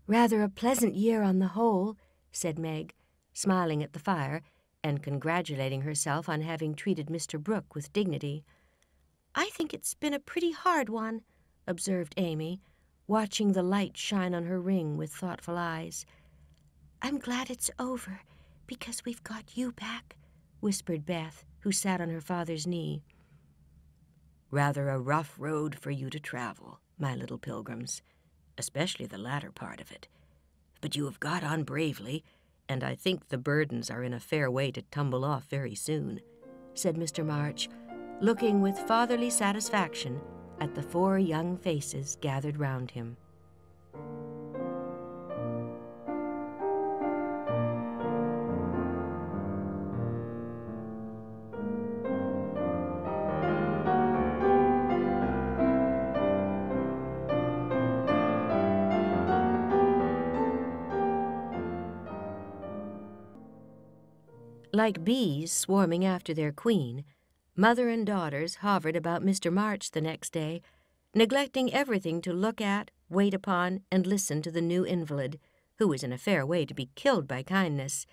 "Rather a pleasant year on the whole," said Meg, smiling at the fire and congratulating herself on having treated Mr. Brooke with dignity. "I think it's been a pretty hard one," observed Amy, watching the light shine on her ring with thoughtful eyes. "I'm glad it's over, because we've got you back," whispered Beth, who sat on her father's knee. "Rather a rough road for you to travel, my little pilgrims, especially the latter part of it. But you have got on bravely, and I think the burdens are in a fair way to tumble off very soon," said Mr. March, looking with fatherly satisfaction at the 4 young faces gathered round him. Like bees swarming after their queen, mother and daughters hovered about Mr. March the next day, neglecting everything to look at, wait upon, and listen to the new invalid, who was in a fair way to be killed by kindness.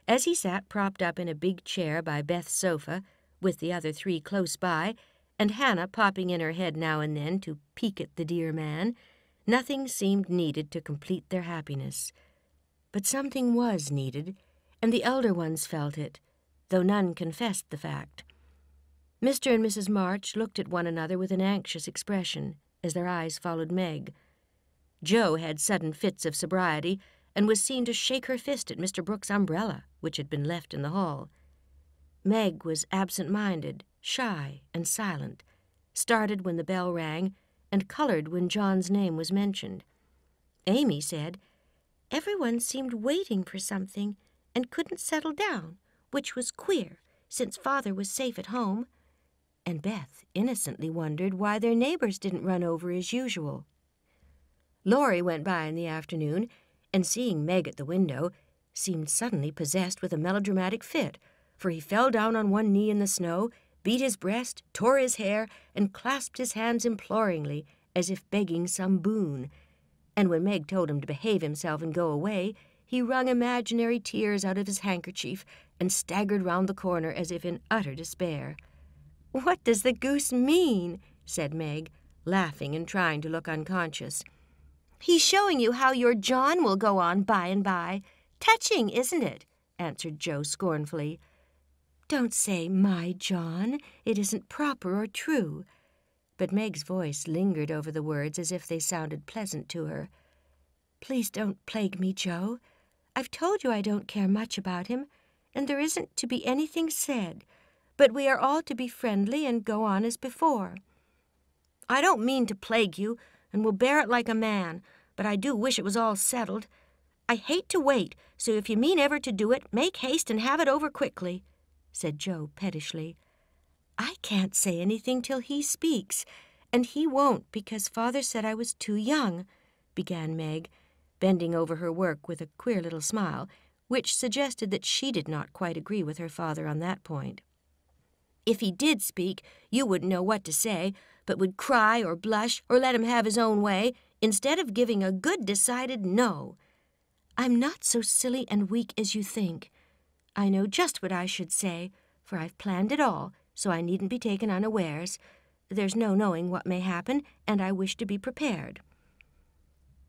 As he sat propped up in a big chair by Beth's sofa, with the other 3 close by, and Hannah popping in her head now and then to peek at the dear man, nothing seemed needed to complete their happiness. But something was needed, and the elder ones felt it, though none confessed the fact. Mr. and Mrs. March looked at one another with an anxious expression as their eyes followed Meg. Jo had sudden fits of sobriety and was seen to shake her fist at Mr. Brooke's umbrella, which had been left in the hall. Meg was absent-minded, shy, and silent, started when the bell rang, and colored when John's name was mentioned. Amy said, "Everyone seemed waiting for something and couldn't settle down, which was queer, since Father was safe at home." And Beth innocently wondered why their neighbors didn't run over as usual. Laurie went by in the afternoon, and seeing Meg at the window, seemed suddenly possessed with a melodramatic fit, for he fell down on one knee in the snow, beat his breast, tore his hair, and clasped his hands imploringly, as if begging some boon. And when Meg told him to behave himself and go away, he wrung imaginary tears out of his handkerchief and staggered round the corner as if in utter despair. "What does the goose mean?" said Meg, laughing and trying to look unconscious. "He's showing you how your John will go on by and by. Touching, isn't it?" answered Jo scornfully. "Don't say my John. It isn't proper or true." But Meg's voice lingered over the words as if they sounded pleasant to her. "Please don't plague me, Jo. I've told you I don't care much about him, and there isn't to be anything said, but we are all to be friendly and go on as before." "I don't mean to plague you, and will bear it like a man, but I do wish it was all settled. I hate to wait, so if you mean ever to do it, make haste and have it over quickly," said Jo pettishly. "I can't say anything till he speaks, and he won't because Father said I was too young," began Meg, bending over her work with a queer little smile, which suggested that she did not quite agree with her father on that point. "If he did speak, you wouldn't know what to say, but would cry or blush or let him have his own way, instead of giving a good decided no. I'm not so silly and weak as you think. I know just what I should say, for I've planned it all, so I needn't be taken unawares. There's no knowing what may happen, and I wish to be prepared."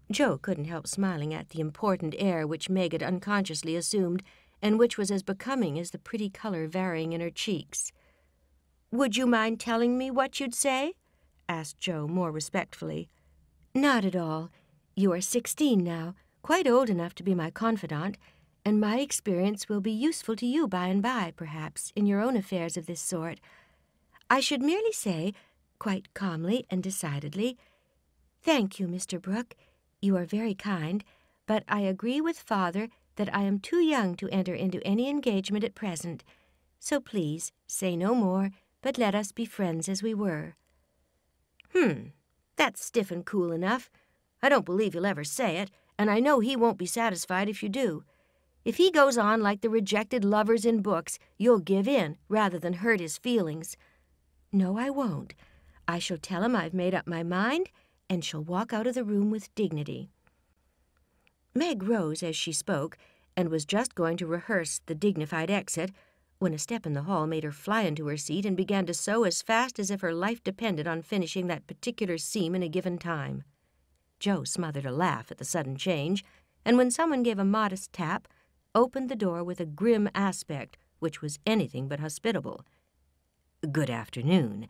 Jo couldn't help smiling at the important air which Meg had unconsciously assumed, and which was as becoming as the pretty color varying in her cheeks. "Would you mind telling me what you'd say?" asked Jo more respectfully. "Not at all. You are 16 now, quite old enough to be my confidant, and my experience will be useful to you by and by, perhaps, in your own affairs of this sort. I should merely say, quite calmly and decidedly, 'Thank you, Mr. Brooke. You are very kind, but I agree with Father that I am too young to enter into any engagement at present. So please say no more, but let us be friends as we were.'" That's stiff and cool enough. I don't believe you'll ever say it, and I know he won't be satisfied if you do. If he goes on like the rejected lovers in books, you'll give in rather than hurt his feelings." "No, I won't. I shall tell him I've made up my mind, and shall walk out of the room with dignity." Meg rose as she spoke and was just going to rehearse the dignified exit when a step in the hall made her fly into her seat and began to sew as fast as if her life depended on finishing that particular seam in a given time. Joe smothered a laugh at the sudden change, and when someone gave a modest tap, opened the door with a grim aspect which was anything but hospitable. "Good afternoon.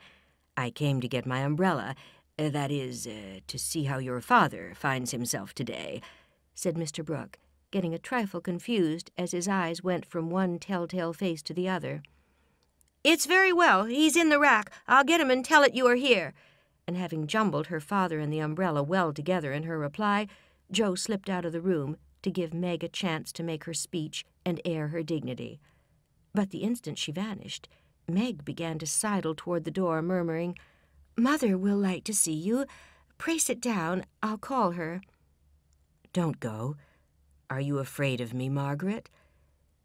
I came to get my umbrella, that is, to see how your father finds himself today," said Mr. Brooke, getting a trifle confused as his eyes went from one telltale face to the other. "It's very well. He's in the rack. I'll get him and tell it you are here." And having jumbled her father and the umbrella well together in her reply, Joe slipped out of the room to give Meg a chance to make her speech and air her dignity. But the instant she vanished, Meg began to sidle toward the door, murmuring, "Mother will like to see you. Pray sit down. I'll call her." "Don't go. Are you afraid of me, Margaret?"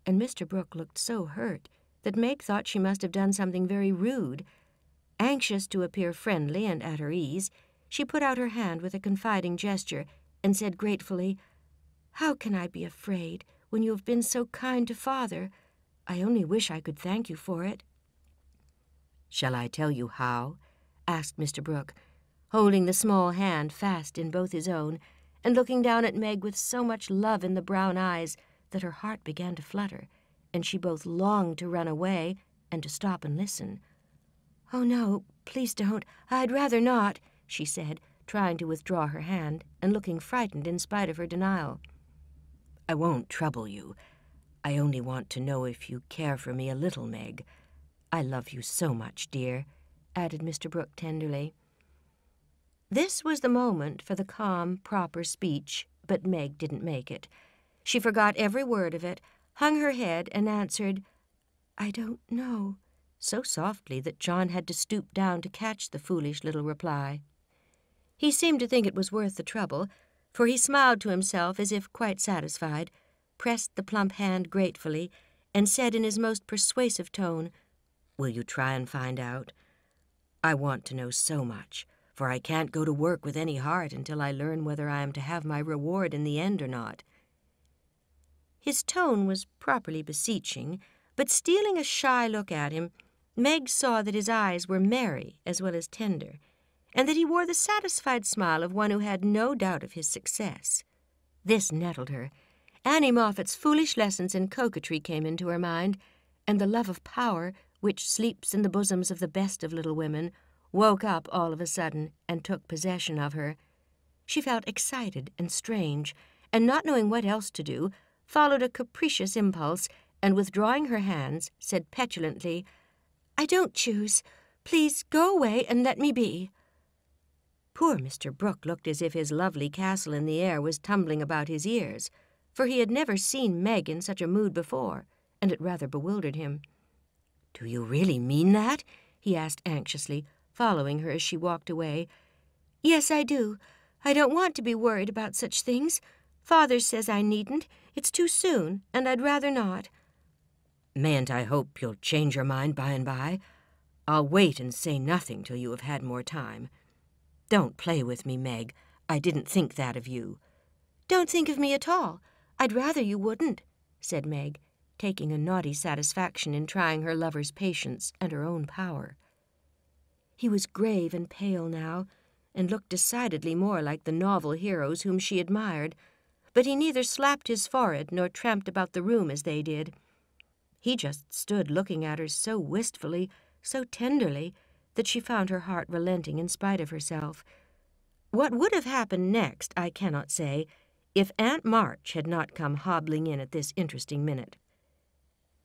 And Mr. Brooke looked so hurt that Meg thought she must have done something very rude. Anxious to appear friendly and at her ease, she put out her hand with a confiding gesture and said gratefully, "How can I be afraid when you have been so kind to Father? I only wish I could thank you for it." "Shall I tell you how?" asked Mr. Brooke, holding the small hand fast in both his own and looking down at Meg with so much love in the brown eyes that her heart began to flutter, and she both longed to run away and to stop and listen. "Oh, no, please don't. I'd rather not," she said, trying to withdraw her hand and looking frightened in spite of her denial. "I won't trouble you. I only want to know if you care for me a little, Meg. I love you so much, dear," added Mr. Brooke tenderly. This was the moment for the calm, proper speech, but Meg didn't make it. She forgot every word of it, hung her head, and answered, "I don't know," so softly that John had to stoop down to catch the foolish little reply. He seemed to think it was worth the trouble, for he smiled to himself as if quite satisfied, pressed the plump hand gratefully, and said in his most persuasive tone, "Will you try and find out? I want to know so much, for I can't go to work with any heart until I learn whether I am to have my reward in the end or not." His tone was properly beseeching, but stealing a shy look at him, Meg saw that his eyes were merry as well as tender, and that he wore the satisfied smile of one who had no doubt of his success. This nettled her. Annie Moffat's foolish lessons in coquetry came into her mind, and the love of power, which sleeps in the bosoms of the best of little women, woke up all of a sudden and took possession of her. She felt excited and strange, and not knowing what else to do, followed a capricious impulse, and withdrawing her hands, said petulantly, "I don't choose. Please go away and let me be." Poor Mr. Brooke looked as if his lovely castle in the air was tumbling about his ears, for he had never seen Meg in such a mood before, and it rather bewildered him. "Do you really mean that?" he asked anxiously, following her as she walked away. "Yes, I do. I don't want to be worried about such things. Father says I needn't. It's too soon, and I'd rather not." "Mayn't I hope you'll change your mind by and by? I'll wait and say nothing till you have had more time. Don't play with me, Meg. I didn't think that of you." "Don't think of me at all. I'd rather you wouldn't," said Meg, taking a naughty satisfaction in trying her lover's patience and her own power. He was grave and pale now, and looked decidedly more like the novel heroes whom she admired, but he neither slapped his forehead nor tramped about the room as they did. He just stood looking at her so wistfully, so tenderly, that she found her heart relenting in spite of herself. What would have happened next, I cannot say, if Aunt March had not come hobbling in at this interesting minute.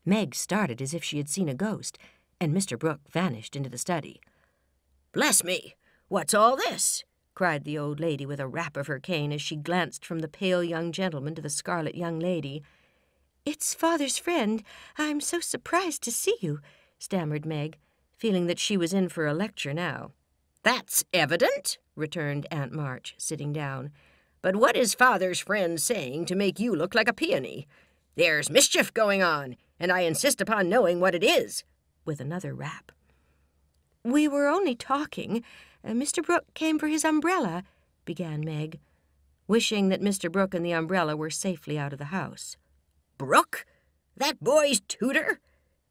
Meg started as if she had seen a ghost, and Mr. Brooke vanished into the study. "Bless me! What's all this?" cried the old lady with a rap of her cane as she glanced from the pale young gentleman to the scarlet young lady. "It's Father's friend. I'm so surprised to see you," stammered Meg, feeling that she was in for a lecture now. "That's evident," returned Aunt March, sitting down. "But what is Father's friend saying to make you look like a peony? There's mischief going on, and I insist upon knowing what it is," with another rap. "We were only talking. Mr. Brooke came for his umbrella," began Meg. wishing that Mr. Brooke and the umbrella were safely out of the house. Brooke? That boy's tutor?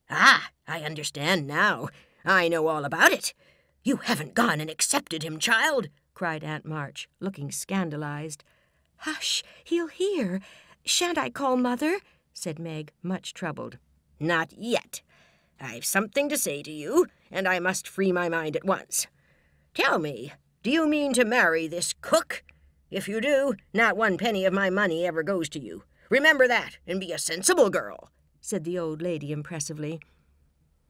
Ah, I understand now. I know all about it. You haven't gone and accepted him, child, cried Aunt March, looking scandalized. Hush, he'll hear. Shan't I call Mother? Said Meg, much troubled. Not yet. I've something to say to you, and I must free my mind at once. Tell me, do you mean to marry this cook? If you do, not 1 penny of my money ever goes to you. Remember that, and be a sensible girl, said the old lady impressively.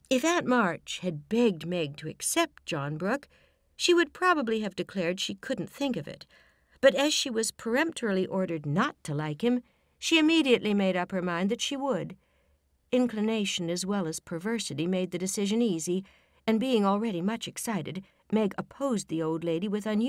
If Aunt March had begged Meg to accept John Brooke, she would probably have declared she couldn't think of it. But as she was peremptorily ordered not to like him, she immediately made up her mind that she would. Inclination as well as perversity made the decision easy, and being already much excited, Meg opposed the old lady with unusual